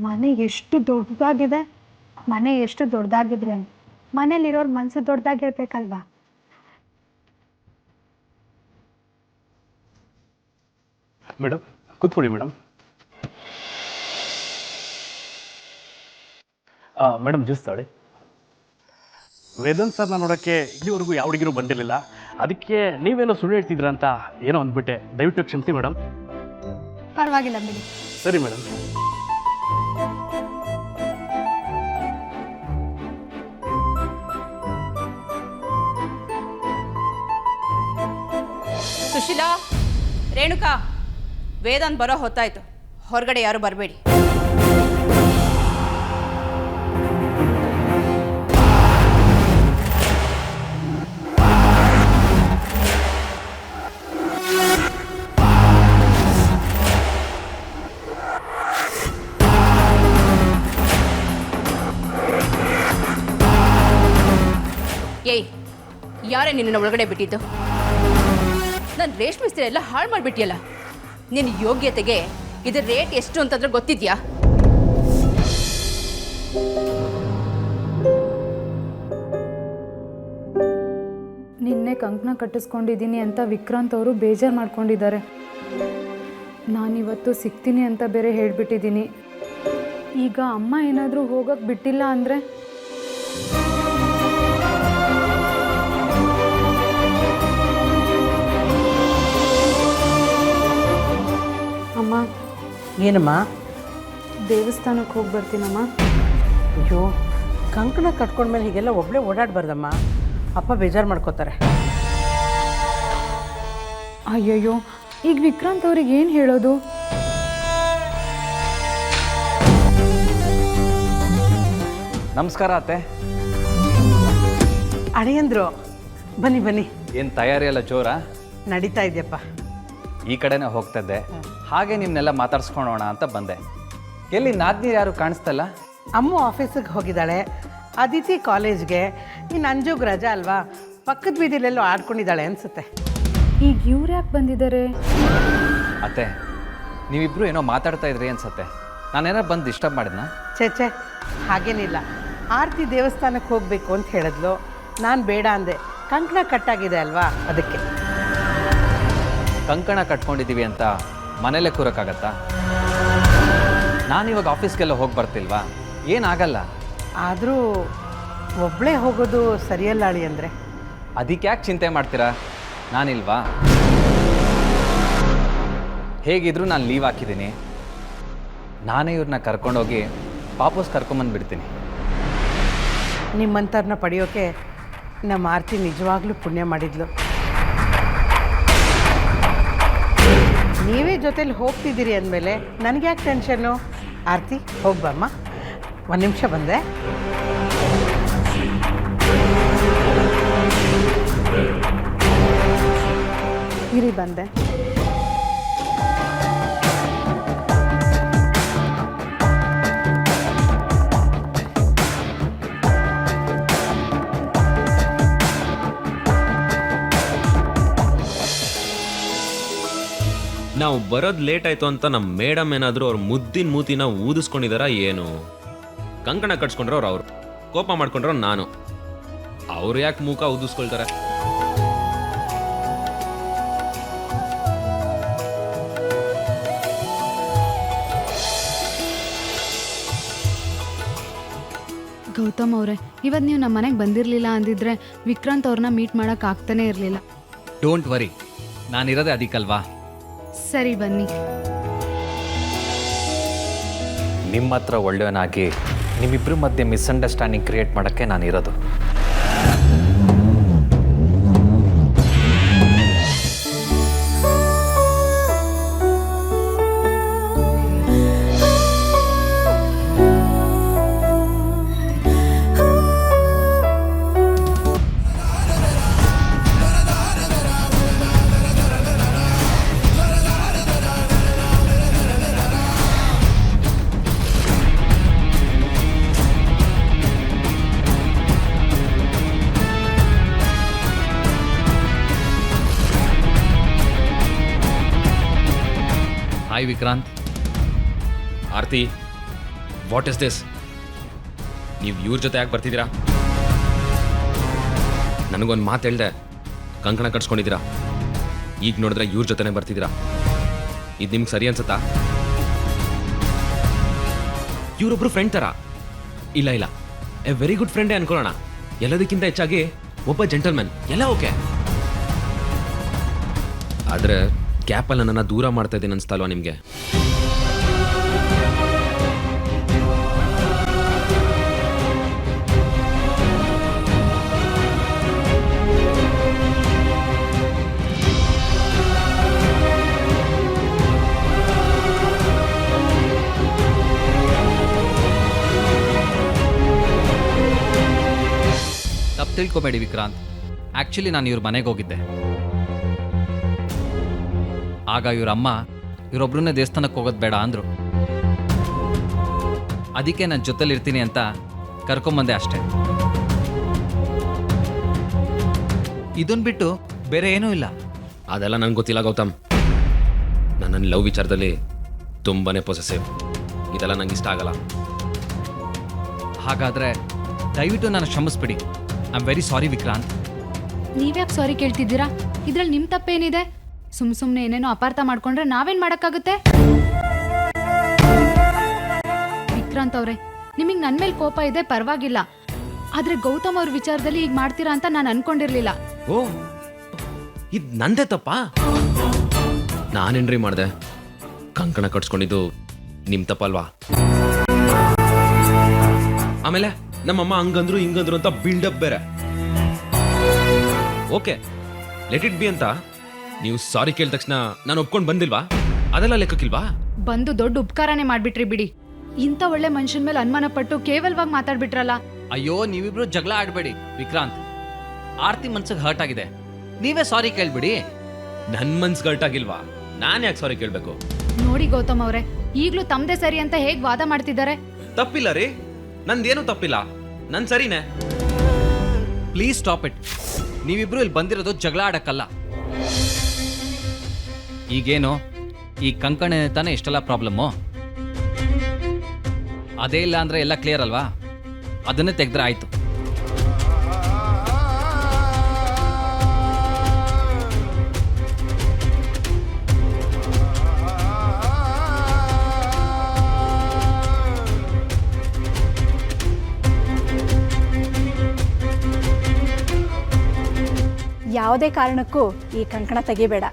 ಮನೆ ಎಷ್ಟು ದೊಡ್ಡದಾಗಿದೆ, ಮನೆ ಎಷ್ಟು ದೊಡ್ಡದಾಗಿದ್ರೆ ಮನೇಲಿರೋರ್ ಮನಸ್ಸು ದೊಡ್ಡದಾಗಿರ್ಬೇಕಲ್ವಾ? ಮೇಡಮ್ ಕೂತ್ಕೊಳ್ಳಿ ಮೇಡಮ್. ಮೇಡಮ್ ಜ್ಯೂಸ್ ತಾಳಿ. ವೇದಾಂತ್ ಸರ್ನ ನೋಡೋಕ್ಕೆ ಇಲ್ಲಿವರೆಗೂ ಯಾವ ಹುಡುಗಿರು ಬಂದಿರಲಿಲ್ಲ, ಅದಕ್ಕೆ ನೀವೇನೋ ಸುಳ್ಳು ಹೇಳ್ತಿದ್ರ ಅಂತ ಏನೋ ಅಂದ್ಬಿಟ್ಟೆ. ದಯವಿಟ್ಟು ಕ್ಷಮಿಸಿ ಮೇಡಮ್. ಪರವಾಗಿಲ್ಲ ಬಿಡಿ. ಸರಿ ಮೇಡಮ್. ಸುಶೀಲಾ, ರೇಣುಕಾ, ವೇದಾಂತ್ ಬರೋ ಹೊತ್ತಾಯ್ತು. ಹೊರಗಡೆ ಯಾರು ಬರಬೇಡಿ. ಏಯ್, ಯಾರೇ ನಿನ್ನ ಒಳಗಡೆ ಬಿಟ್ಟಿದ್ದು? ನಾನು ರೇಷ್ಮೆ ಸೀರೆ ಎಲ್ಲ ಹಾಳು ಮಾಡಿಬಿಟ್ಟಿಯಲ್ಲ. ನಿನ್ನ ಯೋಗ್ಯತೆಗೆ ಇದರ ರೇಟ್ ಎಷ್ಟು ಅಂತಂದ್ರೆ ಗೊತ್ತಿದ್ಯಾ? ನಿನ್ನೆ ಕಂಕಣ ಕಟ್ಟಿಸ್ಕೊಂಡಿದ್ದೀನಿ ಅಂತ ವಿಕ್ರಾಂತ್ ಅವರು ಬೇಜಾರು ಮಾಡ್ಕೊಂಡಿದ್ದಾರೆ. ನಾನಿವತ್ತು ಸಿಗ್ತೀನಿ ಅಂತ ಬೇರೆ ಹೇಳಿಬಿಟ್ಟಿದ್ದೀನಿ. ಈಗ ಅಮ್ಮ ಏನಾದರೂ ಹೋಗೋಕ್ಕೆ ಬಿಟ್ಟಿಲ್ಲ ಅಂದರೆ ಅಮ್ಮ. ಏನಮ್ಮ? ದೇವಸ್ಥಾನಕ್ಕೆ ಹೋಗಿ ಬರ್ತೀನಮ್ಮ. ಅಯ್ಯೋ, ಕಂಕಣ ಕಟ್ಕೊಂಡ್ಮೇಲೆ ಹೀಗೆಲ್ಲ ಒಬ್ಬಳೇ ಓಡಾಡಬಾರ್ದಮ್ಮ. ಅಪ್ಪ ಬೇಜಾರು ಮಾಡ್ಕೋತಾರೆ. ಅಯ್ಯಯ್ಯೋ, ಈಗ ವಿಕ್ರಾಂತ್ ಅವ್ರಿಗೆ ಏನು ಹೇಳೋದು? ನಮಸ್ಕಾರ ಅತ್ತೆ. ಅಳಿಯಂದ್ರು ಬನ್ನಿ ಬನ್ನಿ. ಏನು ತಯಾರಿ ಎಲ್ಲ ಜೋರಾ? ನಡೀತಾ ಇದೆಯಪ್ಪ. ಈ ಕಡೆನೇ ಹೋಗ್ತಿದ್ದೆ, ಹಾಗೆ ನಿಮ್ಮನ್ನೆಲ್ಲ ಮಾತಾಡ್ಸ್ಕೊಳೋಣ ಅಂತ ಬಂದೆ. ಎಲ್ಲಿ ನಾದ್ನೀರು ಯಾರು ಕಾಣಿಸ್ತಲ್ಲ? ಅಮ್ಮ ಆಫೀಸಿಗೆ ಹೋಗಿದ್ದಾಳೆ, ಅದಿತಿ ಕಾಲೇಜ್ಗೆ, ಇನ್ನು ಅಂಜುಗ್ ರಜಾ ಅಲ್ವಾ, ಪಕ್ಕದ ಬೀದಿಲೆಲ್ಲೋ ಆಡ್ಕೊಂಡಿದ್ದಾಳೆ ಅನಿಸುತ್ತೆ. ಈಗ ಇವ್ರು ಯಾಕೆ ಬಂದಿದ್ದಾರೆ? ಅತ್ತೆ, ನೀವಿಬ್ಬರು ಏನೋ ಮಾತಾಡ್ತಾ ಇದ್ರಿ ಅನ್ಸತ್ತೆ. ನಾನೇನೋ ಬಂದು ಡಿಸ್ಟರ್ಬ್ ಮಾಡಿದ್ನಾ? ಛೇ ಹಾಗೇನಿಲ್ಲ. ಆರತಿ ದೇವಸ್ಥಾನಕ್ಕೆ ಹೋಗಬೇಕು ಅಂತ ಹೇಳಿದ್ಲು, ನಾನು ಬೇಡ ಅಂದೆ. ಕಂಕಣ ಕಟ್ಟಾಗಿದೆ ಅಲ್ವಾ, ಅದಕ್ಕೆ. ಕಂಕಣ ಕಟ್ಕೊಂಡಿದ್ದೀವಿ ಅಂತ ಮನೇಲೇ ಕೂರಕ್ಕಾಗತ್ತಾ? ನಾನಿವಾಗ ಆಫೀಸ್ಗೆಲ್ಲ ಹೋಗಿ ಬರ್ತಿಲ್ವಾ? ಏನಾಗಲ್ಲ. ಆದರೂ ಒಬ್ಬಳೇ ಹೋಗೋದು ಸರಿಯಲ್ಲ ಅಳಿ ಅಂದರೆ. ಅದಕ್ಕೆ ಯಾಕೆ ಚಿಂತೆ ಮಾಡ್ತೀರಾ? ನಾನಿಲ್ವಾ? ಹೇಗಿದ್ರು ನಾನು ಲೀವ್ ಹಾಕಿದ್ದೀನಿ. ನಾನೇ ಇವ್ರನ್ನ ಕರ್ಕೊಂಡೋಗಿ ವಾಪಸ್ ಕರ್ಕೊಂಬಂದುಬಿಡ್ತೀನಿ. ನಿಮ್ಮಂಥವ್ರನ್ನ ಪಡೆಯೋಕೆ ನಮ್ಮ ಆರತಿ ನಿಜವಾಗ್ಲೂ ಪುಣ್ಯ ಮಾಡಿದ್ಲು. ನೀವೇ ಜೊತೇಲಿ ಹೋಗ್ತಿದ್ದೀರಿ ಅಂದಮೇಲೆ ನನಗೆ ಯಾಕೆ ಟೆನ್ಷನ್ನು? ಆರತಿ ಹೋಗ್ಬಮ್ಮ. ಒಂದು ನಿಮಿಷ ಬಂದೆ. ಇರಿ ಬಂದೆ. ನಾವು ಬರೋದು ಲೇಟ್ ಆಯಿತು ಅಂತ ನಮ್ಮ ಮೇಡಮ್ ಏನಾದರೂ ಅವ್ರ ಮುದ್ದಿನ ಮೂತಿನ ಊದಿಸ್ಕೊಂಡಿದಾರ ಏನು? ಕಂಕಣ ಕಟ್ಸ್ಕೊಂಡ್ರೆ ಅವ್ರು ಕೋಪ ಮಾಡ್ಕೊಂಡ್ರೆ ನಾನು. ಅವ್ರು ಯಾಕೆ ಮೂಕ ಊದಿಸ್ಕೊಳ್ತಾರೆ? ಗೌತಮ್ ಅವರೇ, ಇವತ್ತು ನೀವು ನಮ್ಮ ಮನೆಗೆ ಬಂದಿರಲಿಲ್ಲ ಅಂದಿದ್ರೆ ವಿಕ್ರಾಂತ್ ಅವ್ರನ್ನ ಮೀಟ್ ಮಾಡೋಕೆ ಆಗ್ತಾನೆ ಇರಲಿಲ್ಲ. ಡೋಂಟ್ ವರಿ, ನಾನಿರೋದೇ ಅದಕ್ಕಲ್ವಾ. ಸರಿ ಬನ್ನಿ. ನಿಮ್ಮ ಹತ್ರ ಒಳ್ಳೆಯವನಾಗಿ ನಿಮ್ಮಿಬ್ಬರ ಮಧ್ಯೆ ಮಿಸ್ಅಂಡರ್ಸ್ಟ್ಯಾಂಡಿಂಗ್ ಕ್ರಿಯೇಟ್ ಮಾಡೋಕ್ಕೆ ನಾನಿರೋದು. Hi Vikrant. Aarti, what is this? ನೀವು ಇವ್ರ ಜೊತೆ ಯಾಕೆ ಬರ್ತಿದ್ದೀರಾ? ನನಗೊಂದು ಮಾತು ಹೇಳ್ದೆ, ಕಂಕಣ ಕಟ್ಸ್ಕೊಂಡಿದ್ದೀರಾ, ಈಗ ನೋಡಿದ್ರೆ ಇವ್ರ ಜೊತೆನೇ ಬರ್ತಿದ್ದೀರಾ. ಇದು ನಿಮ್ಗೆ ಸರಿ ಅನ್ಸುತ್ತಾ? ಇವರೊಬ್ರು ಫ್ರೆಂಡ್ ಥರ. ಇಲ್ಲ ಇಲ್ಲ, ಎ ವೆರಿ ಗುಡ್ ಫ್ರೆಂಡೇ ಅನ್ಕೊಳ್ಳೋಣ. ಎಲ್ಲದಕ್ಕಿಂತ ಹೆಚ್ಚಾಗಿ ಒಬ್ಬ ಜೆಂಟಲ್ಮನ್, ಎಲ್ಲ ಓಕೆ. ಆದರೆ ಗ್ಯಾಪಲ್ಲಿ ನನ್ನನ್ನು ದೂರ ಮಾಡ್ತಾ ಇದ್ದೀನಿ ಅನ್ಸ್ತಲ್ವಾ ನಿಮಗೆ? ತಪ್ಪು ತಿಳ್ಕೊಬೇಡಿ ವಿಕ್ರಾಂತ್. ಆ್ಯಕ್ಚುಲಿ ನಾನು ಇವ್ರ ಮನೆಗೆ ಹೋಗಿದ್ದೆ. ಆಗ ಇವ್ರ ಅಮ್ಮ ಇವರೊಬ್ರನ್ನೇ ದೇವಸ್ಥಾನಕ್ಕೆ ಹೋಗೋದು ಬೇಡ ಅಂದರು. ಅದಕ್ಕೆ ನಾನು ಜೊತೆಲಿ ಇರ್ತೀನಿ ಅಂತ ಕರ್ಕೊಂಬಂದೆ ಅಷ್ಟೇ. ಇದನ್ನ ಬಿಟ್ಟು ಬೇರೆ ಏನೂ ಇಲ್ಲ. ಅದೆಲ್ಲ ನನಗೆ ಗೊತ್ತಿಲ್ಲ ಗೌತಮ್. ನನ್ನ ಲವ್ ವಿಚಾರದಲ್ಲಿ ತುಂಬಾನೇ ಪೊಸೆಸಿವ್. ಇದೆಲ್ಲ ನಂಗೆ ಇಷ್ಟ ಆಗಲ್ಲ. ಹಾಗಾದರೆ ದಯವಿಟ್ಟು ನಾನು ಕ್ಷಮಿಸ್ಬಿಡಿ. I am very sorry Vikrant. ನೀವ್ಯಾಕೆ ಸಾರಿ ಕೇಳ್ತಿದ್ದೀರಾ? ಇದ್ರಲ್ಲಿ ನಿಮ್ಮ ತಪ್ಪೇನಿದೆ? ಸುಮ್ಮನೆ ಏನೇನೋ ಅಪಾರ್ಥ ಮಾಡ್ಕೊಂಡ್ರೆ ನಾವೇನು ಮಾಡೋಕ್ಕಾಗುತ್ತೆ? ವಿಕ್ರಾಂತ್ ಅವರೇ, ನಿಮಗೆ ನನ್ನ ಮೇಲೆ ಕೋಪ ಇದೆ, ಪರವಾಗಿಲ್ಲ. ಆದರೆ ಗೌತಮ್ ಅವ್ರ ವಿಚಾರದಲ್ಲಿ ಈಗ ಮಾಡ್ತೀರಾ ಅಂತ ನಾನು ಅನ್ಕೊಂಡಿರ್ಲಿಲ್ಲ. ಓ, ಇದು ನಂದೇ ತಪ್ಪಾ? ನಾನೇನ್ರಿ ಮಾಡಿದೆ? ಕಂಕಣ ಕಟ್ಸ್ಕೊಂಡಿದ್ದು ನಿಮ್ಮ ತಪ್ಪಲ್ವಾ? ಆಮೇಲೆ ನಮ್ಮಮ್ಮ ಹಂಗಂದ್ರು ಹಿಂಗಂದ್ರು ಅಂತ ಬಿಲ್ಡಪ್ ಬೇರೆ. ಓಕೆ, ಲೆಟ್ ಇಟ್ ಬಿ ಅಂತ ನೀವು ಸಾರಿ ಕೇಳಿದ ತಕ್ಷಣ ನಾನು ಒಪ್ಕೊಂಡು ಬಂದಿಲ್ವಾ? ಅದೆಲ್ಲ ಲೆಕ್ಕಕ್ಕಿಲ್ವಾ? ಬಂದು ದೊಡ್ಡ ಉಪಕಾರನೇ ಮಾಡ್ಬಿಟ್ರಿ ಬಿಡಿ. ಇಂಥ ಒಳ್ಳೆ ಮನುಷ್ಯನ ಮೇಲೆ ಅನುಮಾನ ಪಟ್ಟು ಕೇವಲವಾಗಿ ಮಾತಾಡ್ಬಿಟ್ರಲ್ಲ. ಅಯ್ಯೋ, ನೀವಿಬ್ರು ಜಗಳ ಆಡಬೇಡಿ ವಿಕ್ರಾಂತ್. ಆರ್ತಿ ಮನ್ಸಿಗೆ ಹರ್ಟ್ ಆಗಿದೆ, ನೀವೇ ಸಾರಿ ಕೇಳ್ಬಿಡಿ. ನನ್ನ ಮನ್ಸು ಗರ್ಟಾಗಿಲ್ವಾ? ನಾನು ಯಾಕೆ ಸಾರಿ ಕೇಳಬೇಕು? ನೋಡಿ ಗೌತಮ್ ಅವರೇ, ಈಗಲೂ ತಮ್ಮದೇ ಸರಿ ಅಂತ ಹೇಗೆ ವಾದ ಮಾಡ್ತಿದ್ದಾರೆ? ತಪ್ಪಿಲ್ಲ ರೀ, ನಂದೇನು ತಪ್ಪಿಲ್ಲ, ನನ್ ಸರಿನೇ. Please stop it. ನೀವಿಬ್ರು ಇಲ್ಲಿ ಬಂದಿರೋದು ಜಗಳ ಆಡಕ್ಕಲ್ಲ. ಈಗೇನು ಈ ಕಂಕಣ ತಾನೇ ಇಷ್ಟೆಲ್ಲ ಪ್ರಾಬ್ಲಮ್ಮು? ಅದೇ ಇಲ್ಲ ಅಂದ್ರೆ ಎಲ್ಲ ಕ್ಲಿಯರ್ ಅಲ್ವಾ? ಅದನ್ನೇ ತೆಗೆದ್ರೆ ಆಯ್ತು. ಯಾವುದೇ ಕಾರಣಕ್ಕೂ ಈ ಕಂಕಣ ತೆಗಿಬೇಡ.